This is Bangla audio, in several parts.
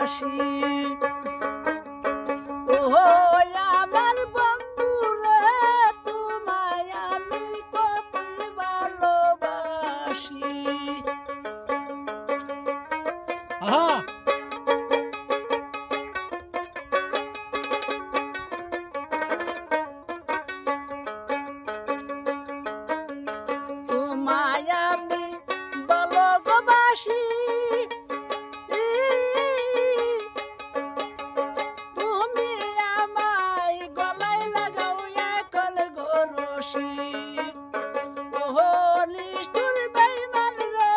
ভালোবাসি। ও আমার বন্ধু রে, তোমায় আমি কত ভালোবাসি। তোমায় আমি ভালোবাসি, তুমি আমায় গলায় লাগাও এখন গরসি। ও নিষ্ঠুর বেঈমান রে,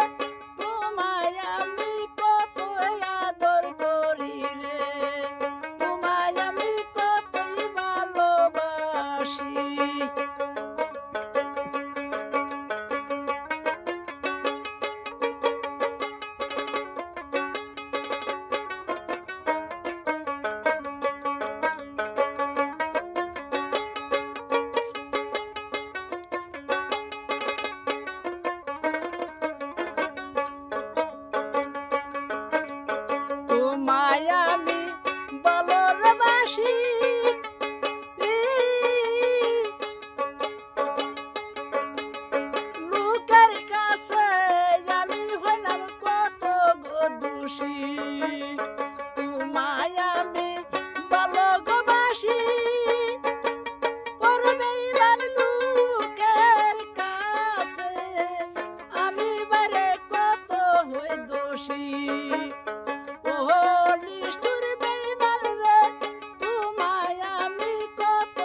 তোমায় আমি কত আদর করি রে, তোমায় আমি কতই ভালোবাসি। তোমায় আমি ভালোবাসি, লোকের কাছে আমি হইলাম কত গো দোষী। তোমায় আমি ভালোবাসি, ওরে বেঈমান লোকের কাছে আমি বারে কত হই দোষী। ও নিষ্ঠুর বেঈমান রে, তোমায় আমি কত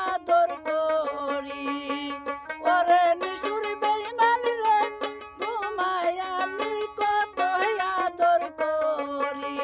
আদর করি। ওরে নিষ্ঠুর বেঈমান রে, তোমায় আমি কত আদর করি।